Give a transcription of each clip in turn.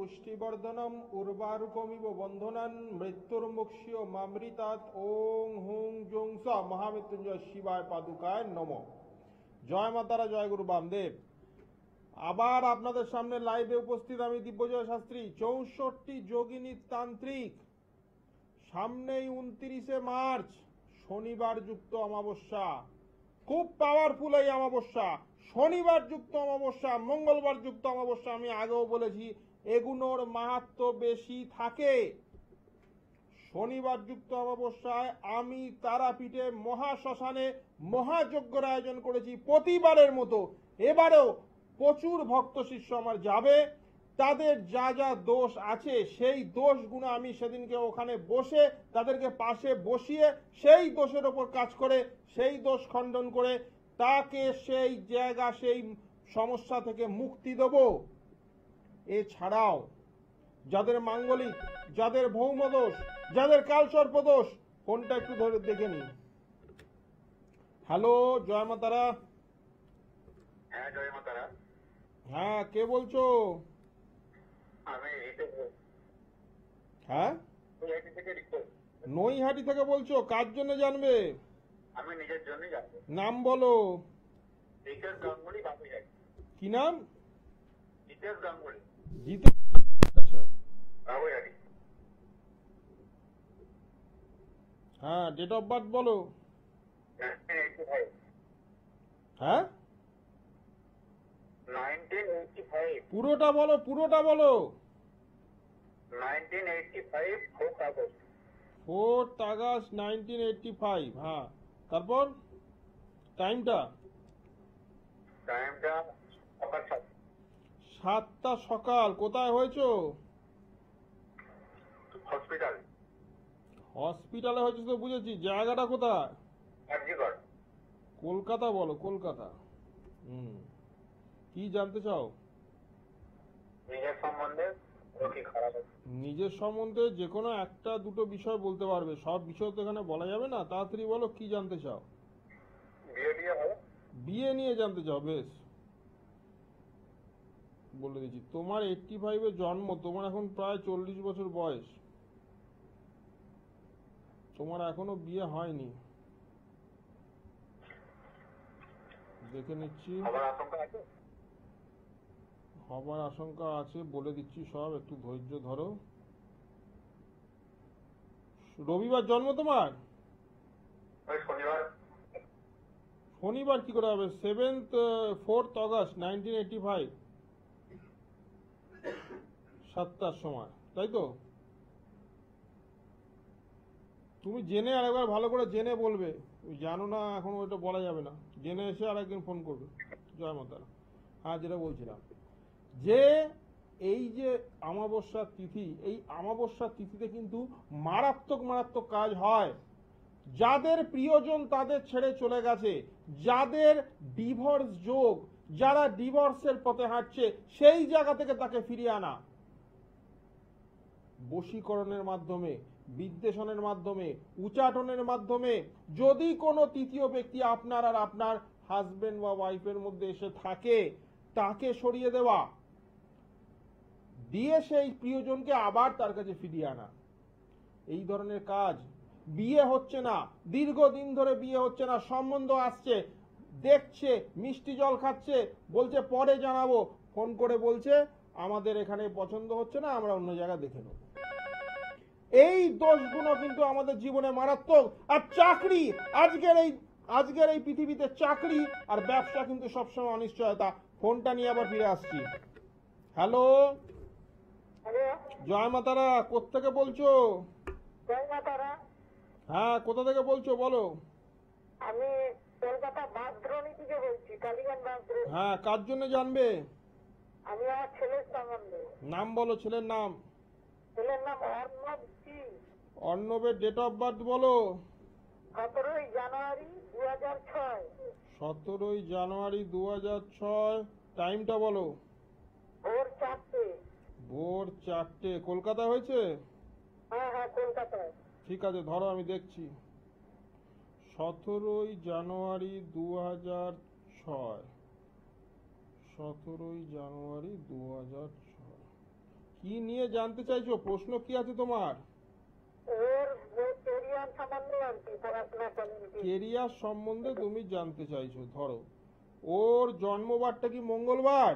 পুষ্টিবর্ধনম উর্বারুকমিব বন্ধনান মৃত্যুর্মুক্ষীয় মামৃতাৎ ওং হুং জং স মহামৃত্যুঞ্জয় শিবায় পাদুকায় নম। জয় মাতারা, জয় গুরু বামদেব। আবার আপনাদের সামনে লাইভে উপস্থিত আমি দিব্যজয় শাস্ত্রী। 64 যোগিনী তান্ত্রিক। সামনেই 29শে মার্চ শনিবার যুক্ত অমাবস্যা। খুব পাওয়ারফুল এই অমাবস্যা। শনিবার যুক্ত অমাবস্যা, মঙ্গলবার যুক্ত অমাবস্যা, আমি আগেও বলেছি এগুলোর মাহাত্ম্য বেশি থাকে। শনিবার যুক্ত অমাবস্যায় আমি তারাপীঠে মহাশ্মশানে মহাযজ্ঞের আয়োজন করেছি প্রতিবারের মতো। এবারেও প্রচুর ভক্ত শিষ্য আমার যাবে। তাদের যা যা দোষ আছে সেই দোষগুলো আমি সেদিনকে ওখানে বসে তাদেরকে পাশে বসিয়ে সেই দোষের ওপর কাজ করে সেই দোষ খণ্ডন করে তাকে সেই জায়গা সেই সমস্যা থেকে মুক্তি দেব। এছাড়াও যাদের মাঙ্গলিক, যাদের ভৌম দোষ, যাদের কালসর্প দোষ, কোনটা একটু ধরে দেখে নি। হ্যালো, জয় মাতারা। হ্যাঁ, জয় মাতারা। হ্যাঁ, কে বলছো? হ্যাঁ, নৈহাটি থেকে বলছো? কার জন্য জানবে? আমি নিজের জন্যই জানবো। নাম বলো। জিতেশ গাঙ্গুলি, বাবুইহাটি। কি নাম? জিতেশ গাঙ্গুলি। জিতেশ, আচ্ছা, বাবুইহাটি। হ্যাঁ, ডেট অফ বার্থ বলো। 1985। হ্যাঁ, 1985। পুরোটা বলো, পুরোটা বলো। 1985 4th আগস্ট। 4th August 1985। হ্যাঁ, তারপর টাইমটা? টাইমটা সকাল 7টা সকাল। কোথায় হয়েছো? হসপিটাল। হসপিটালে হয়েছে তো বুঝেছি, জায়গাটা কোথায়? আরজিগড়। কলকাতা বলো, কলকাতা। কি জানতে চাও? নিজের সম্বন্ধে কি খারাপ আছে? নিজের সম্বন্ধে যে কোনো একটা দুটো বিষয় বলতে পারবে, সব বিষয় তো এখানে বলা যাবে না। তাড়াতাড়ি বলো, কি জানতে চাও? বিয়ে হবে? বিয়ে নিয়ে জানতে চাও? বেশ, বলে দিচ্ছি। তোমার 85-এ জন্ম, তোমার এখন প্রায় 40 বছর বয়স। তোমার এখনো বিয়ে হয়নি, দেখে নিচ্ছি। হবার আশঙ্কা আছে? হবার আশঙ্কা আছে, বলে দিচ্ছি সব, একটু ধৈর্য ধরো। রবিবার জন্ম তোমার? শনিবার। শনিবার কি করে হবে? 4th আগস্ট 1985, 7টার সময়, তাই তো? তুমি জেনে আরেকবার ভালো করে জেনে বলবে। জানো না এখন, ওইটা বলা যাবে না। জেনে এসে আরেকদিন ফোন করবে। জয় মাতারা। হ্যাঁ, যেটা বলছিলাম যে এই যে অমাবস্যার তিথি, এই অমাবস্যার তিথিতে কিন্তু মারাত্মক মারাত্মক কাজ হয়। যাদের প্রিয়জন তাদের ছেড়ে চলে গেছে, যাদের ডিভোর্স যোগ, যারা ডিভোর্সের পথে হাঁটছে, সেই জায়গা থেকে তাকে ফিরিয়ে আনা বশীকরণের মাধ্যমে, বিদ্বেষণের মাধ্যমে, উচাটনের মাধ্যমে। যদি কোনো তৃতীয় ব্যক্তি আপনার আর আপনার হাজবেন্ড বা ওয়াইফের মধ্যে এসে থাকে, তাকে সরিয়ে দেওয়া, দিয়ে সেই প্রিয়জনকে আবার তার কাছে ফিরিয়ে আনা, এই ধরনের কাজ। বিয়ে হচ্ছে না, দীর্ঘদিন ধরে বিয়ে হচ্ছে না, সম্বন্ধ আসছে, দেখছে, মিষ্টি জল খাচ্ছে, বলছে পরে জানাবো, ফোন করে বলছে আমাদের এখানে পছন্দ হচ্ছে না, আমরা অন্য জায়গা দেখে নেব। এই দোষগুলো কিন্তু আমাদের জীবনে মারাত্মক। আর চাকরি, আজকের এই পৃথিবীতে চাকরি আর ব্যবসা কিন্তু সবসময় অনিশ্চয়তা। ফোনটা নিয়ে আবার ফিরে আসছি। হ্যালো, জয় মাতারা। কোত্থেকে বলছো? জয় মাতারা। হ্যাঁ, কোথা থেকে বলছো বলো? আমি কলকাতা বাঁশদ্রোণী থেকে বলছি, কালীগঞ্জ বাঁশদ্রোণী। হ্যাঁ, কার জন্য জানবে? আমি আমার ছেলের সম্বন্ধে। নাম বলো, ছেলের নাম। ছেলের নাম অর্ণব জি। অর্ণবের ডেট অফ বার্থ বলো। 17ই জানুয়ারি 2006। 17ই জানুয়ারি 2006। টাইমটা বলো। ভোর 4টে। ভোর 4টে। কলকাতা হয়েছে? হ্যাঁ হ্যাঁ, কলকাতায়। ঠিক আছে, ধরো আমি দেখছি। 17ই জানুয়ারি 2006। 17ই জানুয়ারি 2006। কি নিয়ে জানতে চাইছো? প্রশ্ন কি আছে তোমার? ওর কেরিয়ার সম্বন্ধে আর কি, পড়াশোনা কমিউনিটি। কেরিয়ার সম্বন্ধে তুমি জানতে চাইছো। ধরো, ওর জন্মবারটা কি মঙ্গলবার?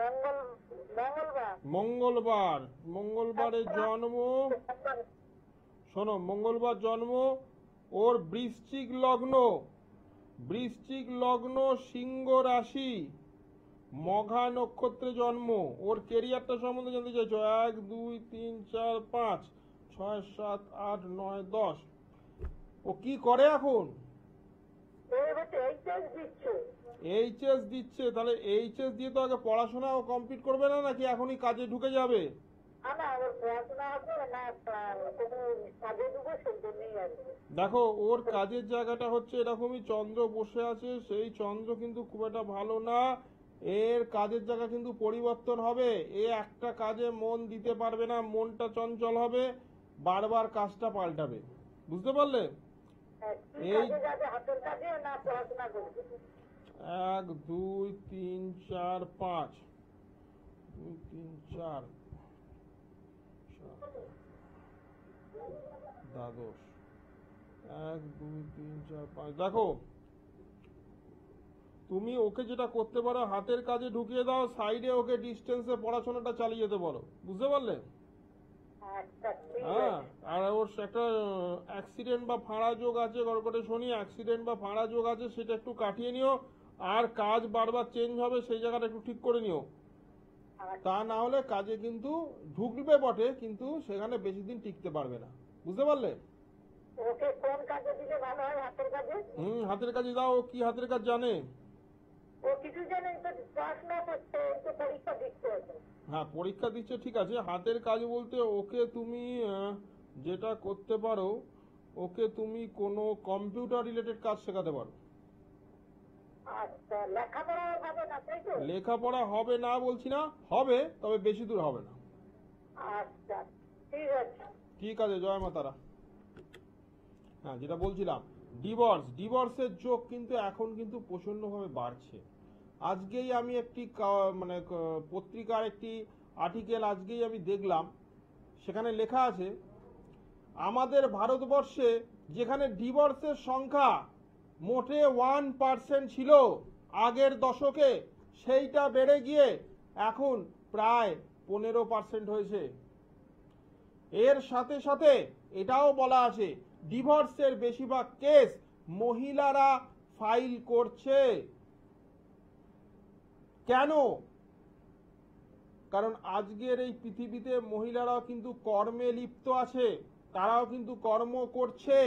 মঙ্গলবার। মঙ্গলবার। মঙ্গলবারে জন্ম। শোনো, মঙ্গলবার জন্ম। ওর বৃশ্চিক লগ্ন। বৃশ্চিক লগ্ন, সিংহ রাশি, মঘা নক্ষত্রে জন্ম। ওর কেরিয়ারটা সম্বন্ধে জানতে চাইছো? 1 2 3 4 5 6 7 8 9 10। ও কি করে এখন? এইচএস দিচ্ছে। তাহলে এইচএস দিয়ে তো আগে পড়াশোনাও কমপ্লিট করবে না, নাকি এখনই কাজে ঢুকে যাবে? দেখো, ওর কাজের জায়গাটা হচ্ছে এরকমই, চন্দ্র বসে আছে, সেই চন্দ্র কিন্তু খুব একটা ভালো না। এর কাজের জায়গা কিন্তু পরিবর্তন হবে। এ একটা কাজে মন দিতে পারবে না, মনটা চঞ্চল হবে, বারবার কাজটা পাল্টাবে। বুঝতে পারলে? এই 1 2 3 4 5 2 3 4 দ্বাদশ 1 2 3 4 5। দেখো, তুমি ওকে যেটা করতে পারো, হাতের কাজে ঢুকিয়ে দাও, সাইডে ওকে ডিস্টেন্সে পড়াশোনাটা চালিয়ে যেতে বলো। বুঝতে পারলে? হ্যাঁ। আর ওর একটা অ্যাক্সিডেন্ট বা ফাঁড়া যোগ আছে, কর্কটে শনি অ্যাক্সিডেন্ট বা ফাঁড়া যোগ আছে, সেটা একটু কাটিয়ে নিও। আর কাজ বারবার চেঞ্জ হবে, সেই জায়গাটা একটু ঠিক করে নিও। তা না হলে কাজে কিন্তু ঢুকবে বটে, কিন্তু সেখানে বেশি দিন টিকতে পারবে না। বুঝতে পারলে? ওকে কোন কাজে দিলে ভালো হয়? হাতের কাজে। হাতের কাজে দাও। ও কি হাতের কাজ জানে? ও কিছু জানে, তো পড়াশোনা করছে, তো পরীক্ষা দিচ্ছে। হ্যাঁ, পরীক্ষা দিচ্ছে, ঠিক আছে। হাতের কাজ বলতে ওকে তুমি যেটা করতে পারো, ওকে তুমি কোনো কম্পিউটার রিলেটেড কাজ শেখাতে পারো। আচ্ছা, লেখাপড়া হবে না তাই তো? লেখাপড়া হবে না বলছি না, হবে, তবে বেশি দূর হবে না। আচ্ছা, ঠিক আছে। ঠিক আছে, জয় মা তারা। হ্যাঁ, যেটা বলছিলাম, ডিভোর্সের যোগ কিন্তু এখন কিন্তু প্রচন্ডভাবে বাড়ছে। আজকেই আমি একটি পত্রিকার একটি আর্টিকেল আজকেই আমি দেখলাম, সেখানে লেখা আছে আমাদের ভারতবর্ষে যেখানে ডিভোর্সের সংখ্যা মোটে 1% ছিল আগের দশকে, সেইটা বেড়ে গিয়ে এখন প্রায় 15% হয়েছে। এর সাথে সাথে এটাও বলা আছে ডিভোর্সের বেশিরভাগ কেস মহিলারা ফাইল করছে। কেন? কারণ আজকের এই পৃথিবীতে মহিলারাও কিন্তু কর্মে লিপ্ত আছে, তারাও কিন্তু কর্ম করছে।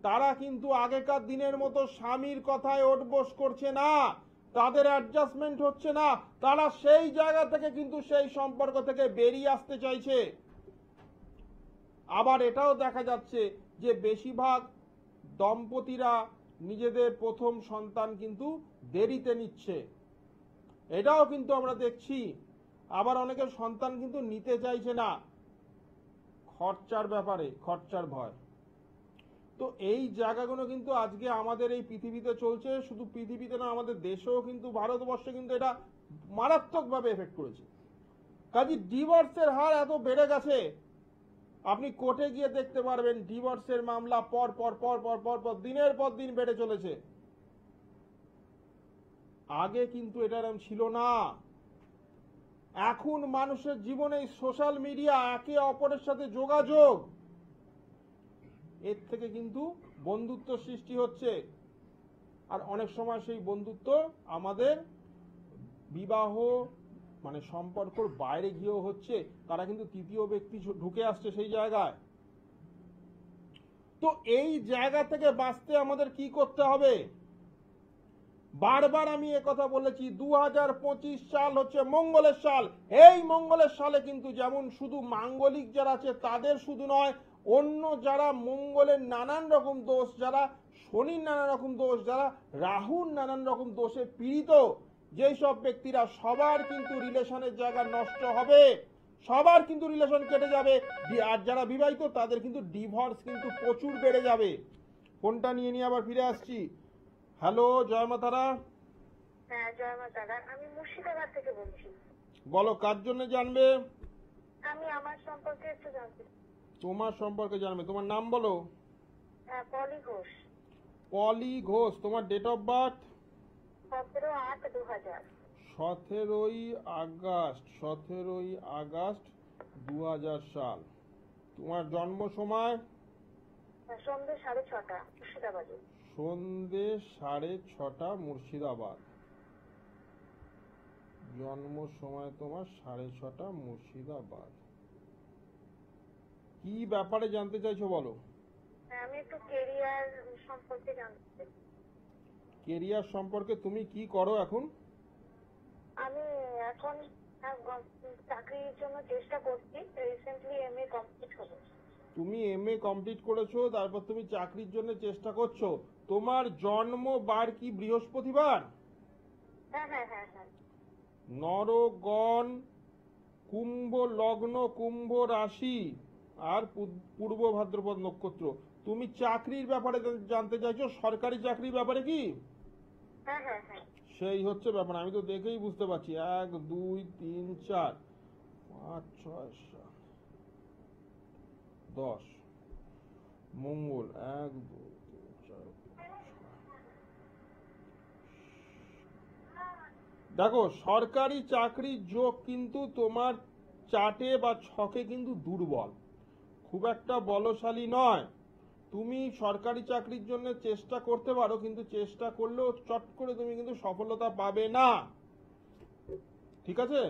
তারা কিন্তু আগেকার দিনের মতো স্বামীর কথায় ওঠবোস করছে না, তাদের অ্যাডজাস্টমেন্ট হচ্ছে না। তারা সেই জায়গা থেকে কিন্তু সেই সম্পর্ক থেকে বেরিয়ে আসতে চাইছে। আবার এটাও দেখা যাচ্ছে যে বেশিরভাগ দম্পতিরা নিজেদের প্রথম সন্তান কিন্তু দেরিতে নিচ্ছে, এটাও কিন্তু আমরা দেখছি। আবার অনেকে সন্তান কিন্তু নিতে চাইছে না, খরচার ব্যাপারে, খরচার ভয়। তো এই জায়গাগুলো কিন্তু আজকে আমাদের এই পৃথিবীতে চলছে। শুধু পৃথিবীতে না, আমাদের দেশেও কিন্তু, ভারতবর্ষে কিন্তু এটা মারাত্মকভাবে এফেক্ট করেছে। কাজে ডিভোর্সের হার এত বেড়ে গেছে, আপনি কোর্টে গিয়ে দেখতে পারবেন ডিভোর্সের মামলা পর পর পর পর পর পর দিনের পর দিন বেড়ে চলেছে। আগে কিন্তু এটা এরকম ছিল না। এখন মানুষের জীবনে সোশ্যাল মিডিয়া, একে অপরের সাথে যোগাযোগ, এর থেকে কিন্তু বন্ধুত্ব সৃষ্টি হচ্ছে। আর অনেক সময় সেই বন্ধুত্ব আমাদের বিবাহ সম্পর্কর বাইরে গিয়েও হচ্ছে। তারা কিন্তু তৃতীয় ব্যক্তি ঢুকে আসছে সেই জায়গায়। তো এই জায়গা থেকে বাঁচতে আমাদের কি করতে হবে? বারবার আমি কথা বলেছি, 2025 সাল হচ্ছে মঙ্গলের সাল। এই মঙ্গলের সালে কিন্তু যেমন শুধু মাঙ্গলিক যারা আছে তাদের শুধু নয়, অন্য যারা মঙ্গলের নানান রকম দোষ, যারা শনির নানান রকম দোষ, যারা রাহুর নানান রকম দোষে পীড়িত, যেই সব ব্যক্তিরা, সবার কিন্তু রিলেশনের জায়গা নষ্ট হবে, সবার কিন্তু রিলেশন কেটে যাবে। আর যারা বিবাহিত তাদের কিন্তু ডিভোর্স কিন্তু প্রচুর বেড়ে যাবে। ফোনটা নিয়ে আবার ফিরে আসছি। হ্যালো, জয় মা তারা। হ্যাঁ, জয় মা তারা। আমি মুর্শিদাবাদ থেকে বলছি। বলো কার জন্য জানবে? আমি আমার সম্পর্কে একটু জানতে চাই। তোমার সম্পর্কে জানবে। তোমার নাম বলো। হ্যাঁ, পলি ঘোষ। পলি ঘোষ। তোমার ডেট অফ বার্থ? 17/8/2000। 17ই আগস্ট 2000 সাল। তোমার জন্ম সময়? সন্ধ্যে 6:30 মুর্শিদাবাদে। সন্ধ্যে 6:30 মুর্শিদাবাদ। জন্ম সময় তোমার 6:30 মুর্শিদাবাদ। কি ব্যাপারে জানতে চাইছো বলো? আমি একটু কেরিয়ার সম্পর্কে জানতে চাই। কেরিয়ার সম্পর্কে? তুমি কি করো এখন? আমি এখন চাকরির জন্য চেষ্টা করছি। রিসেন্টলি এমএ কমপ্লিট হলো। তুমি এমএ কমপ্লিট করেছো, তারপর তুমি চাকরির জন্য চেষ্টা করছো। তোমার জন্ম বার কি বৃহস্পতিবার? হ্যাঁ হ্যাঁ হ্যাঁ হ্যাঁ। নরগণ, কুম্ভ লগ্ন, কুম্ভ রাশি আর পূর্ব ভাদ্রপদ নক্ষত্র। তুমি চাকরির ব্যাপারে জানতে চাইছো, সরকারি চাকরির ব্যাপারে কি? হ্যাঁ হ্যাঁ হ্যাঁ। সেই হচ্ছে ব্যাপার। আমি তো দেখেই বুঝতে পারছি। 1 2 3 4 5 6 7 10 মঙ্গল 1 2 3 4 দেখো, সরকারি চাকরির যোগ কিন্তু তোমার চাটে বা ছকে কিন্তু দুর্বল, খুব একটা বলশালী নয়। তুমি সরকারি চাকরির জন্য চেষ্টা করতে পারো, কিন্তু চেষ্টা করলেও চট করে তুমি কিন্তু সফলতা পাবে না। ঠিক আছে?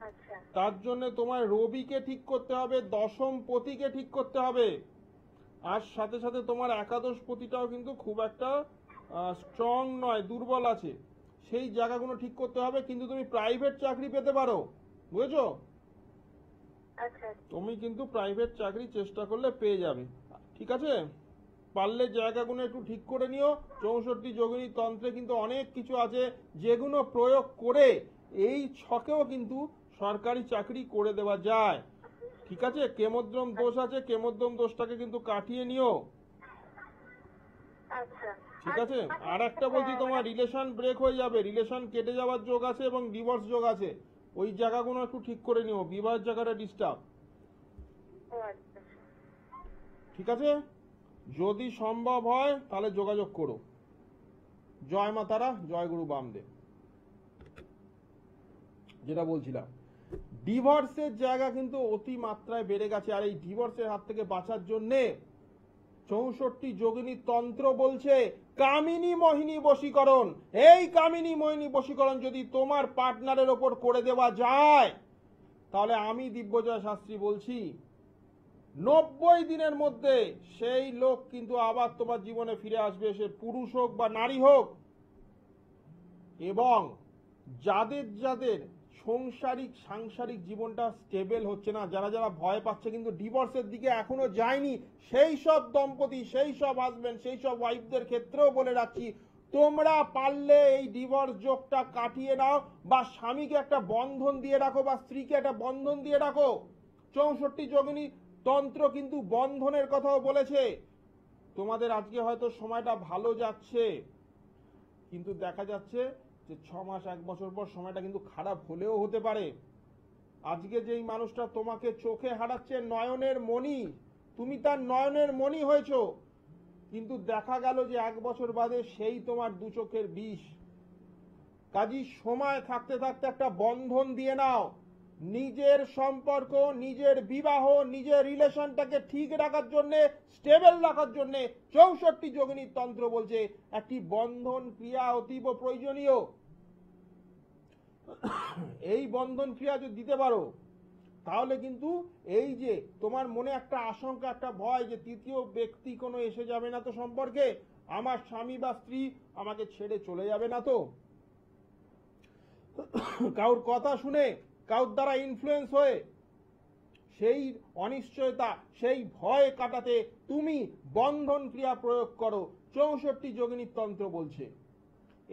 আচ্ছা। তার জন্য তোমার রবিকে ঠিক করতে হবে, দশম পতিকে ঠিক করতে হবে, আর সাথে সাথে তোমার একাদশ পতিটাও কিন্তু খুব একটা স্ট্রং নয়, দুর্বল আছে। সেই জায়গাগুলো ঠিক করতে হবে। কিন্তু তুমি প্রাইভেট চাকরি পেতে পারো, বুঝেছো? আচ্ছা। তুমি কিন্তু প্রাইভেট চাকরি চেষ্টা করলে পেয়ে যাবে। ঠিক আছে? পারলে জায়গাগুলো একটু ঠিক করে নিও। 64 যোগিনী তন্ত্রে কিন্তু অনেক কিছু আছে যেগুলো প্রয়োগ করে এই ছকেও কিন্তু সরকারি চাকরি করে দেওয়া যায়। ঠিক আছে? কেমদ্রম দোষ আছে, কেমদ্রম দোষটাকে কিন্তু কাটিয়ে নিও। আচ্ছা। ঠিক আছে? আর একটা বলছি, তোমার রিলেশন ব্রেক হয়ে যাবে, রিলেশন কেটে যাওয়ার যোগ আছে এবং ডিভোর্স যোগ আছে। ওই জায়গাগুলো একটু ঠিক করে নিও, বিবাহের জায়গাটা ডিস্টার্ব। ঠিক আছে? যদি সম্ভব হয় তাহলে যোগাযোগ করো। জয় মা তারা, জয় গুরু বামদেব। যেটা বলছিলাম, ডিভোর্সের জায়গা কিন্তু অতি মাত্রায় বেড়ে গেছে। আর এই ডিভোর্সের হাত থেকে বাঁচার জন্যে 64 যোগিনী তন্ত্র বলছে কামিনী মোহিনী বশীকরণ। এই কামিনী মোহিনী বশীকরণ যদি তোমার পার্টনারের ওপর করে দেওয়া যায়, তাহলে আমি দিব্যজয় শাস্ত্রী বলছি 90 দিনের মধ্যে সেই লোক কিন্তু আবার তোমার জীবনে ফিরে আসবে, সে পুরুষ হোক বা নারী হোক। এবং যাদের যাদের সাংসারিক জীবনটা স্টেবল হচ্ছে না, যারা যারা ভয় পাচ্ছে কিন্তু ডিভোর্সের দিকে এখনো যায়নি, সেই সব দম্পতি, সেই সব হাজবেন্ড, সেই সব ওয়াইফদের ক্ষেত্রেও বলে রাখছি, তোমরা পারলে এই ডিভোর্স যোগটা কাটিয়ে নাও, বা স্বামীকে একটা বন্ধন দিয়ে রাখো, বা স্ত্রীকে একটা বন্ধন দিয়ে রাখো। 64 যোগিনী তন্ত্র কিন্তু বন্ধনের কথাও বলেছে। তোমাদের আজকে হয়তো সময়টা ভালো যাচ্ছে, কিন্তু দেখা যাচ্ছে যে 6 মাস 1 বছর পর সময়টা কিন্তু খারাপ হলেও হতে পারে। আজকে যেই মানুষটা তোমাকে চোখে হারাচ্ছে, নয়নের মণি, তুমি তার নয়নের মণি হয়েছো, কিন্তু দেখা গেল যে 1 বছর বাদে সেই তোমার দু চোখের বিষ। কাজী সময় থাকতে থাকতে একটা বন্ধন দিয়ে নাও। নিজের সম্পর্ক, নিজের বিবাহ, নিজের রিলেশনটাকে ঠিক রাখার জন্য, স্টেবল রাখার জন্য 64 যোগিনী তন্ত্র বলছে একটি বন্ধন ক্রিয়া অতীব প্রয়োজনীয়। এই বন্ধন ক্রিয়া যদি দিতে পারো, তাহলে কিন্তু এই যে তোমার মনে একটা আশঙ্কা, একটা ভয় যে তৃতীয় ব্যক্তি কোনো এসে যাবে না তো সম্পর্কে, আমার স্বামী বা স্ত্রী আমাকে ছেড়ে চলে যাবে না তো, কারোর কথা শুনে, কারোর দ্বারা ইনফ্লুয়েন্স হয়ে, সেই অনিশ্চয়তা, সেই ভয় কাটাতে তুমি বন্ধন ক্রিয়া প্রয়োগ করো। 64 যোগিনী তন্ত্র বলছে।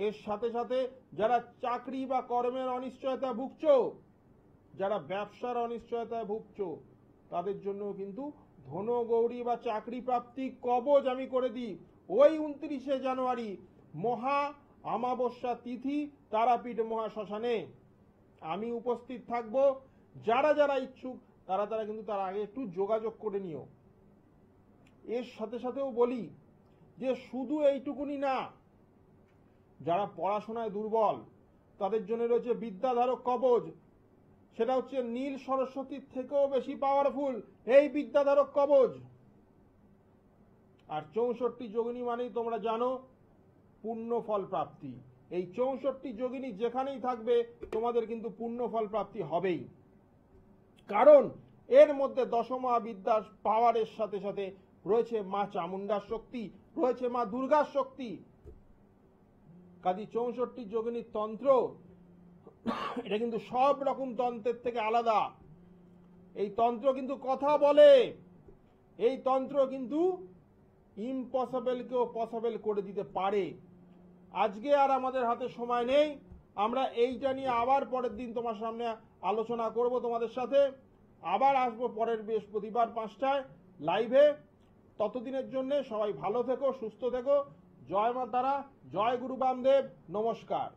এর সাথে সাথে যারা চাকরি বা কর্মের অনিশ্চয়তা ভুগছো, যারা ব্যবসার অনিশ্চয়তায় ভুগছো, তাদের জন্য কিন্তু ধনগৌরী বা চাকরি প্রাপ্তি কবজ আমি করে দিই। ওই 29শে জানুয়ারি মহা অমাবস্যা তিথি তারাপীঠ মহাশ্মশানে আমি উপস্থিত থাকব। যারা যারা ইচ্ছুক তারা তারা কিন্তু তার আগে একটু যোগাযোগ করে নিও। এর সাথে সাথেও বলি যে শুধু এইটুকুনি না, যারা পড়াশোনায় দুর্বল তাদের জন্য রয়েছে বিদ্যাধারক কবচ। সেটা হচ্ছে নীল সরস্বতীর থেকেও বেশি পাওয়ারফুল এই বিদ্যাধারক কবচ। আর 64 যোগিনী মানেই তোমরা জানো পূর্ণ ফল প্রাপ্তি। এই 64 যোগিনী যেখানেই থাকবে তোমাদের কিন্তু পূর্ণ ফল প্রাপ্তি হবেই, কারণ এর মধ্যে দশমহাবিদ্যার পাওয়ারের সাথে সাথে রয়েছে মা চামুন্ডার শক্তি, রয়েছে মা দুর্গার শক্তি। কাজী 64 যোগিনীর তন্ত্র এটা কিন্তু সব রকম তন্ত্রের থেকে আলাদা। এই তন্ত্র কিন্তু কথা বলে, এই তন্ত্র কিন্তু ইম্পসিবলকেও পসিবল করে দিতে পারে। আজকে আর আমাদের হাতে সময় নেই, আমরা এইটা নিয়ে আবার পরের দিন তোমার সামনে আলোচনা করব। তোমাদের সাথে আবার আসবো পরের বৃহস্পতিবার 5টায় লাইভে। ততদিনের জন্য সবাই ভালো থেকো, সুস্থ থেকো। জয় মা তারা, জয় গুরু বামদেব, নমস্কার।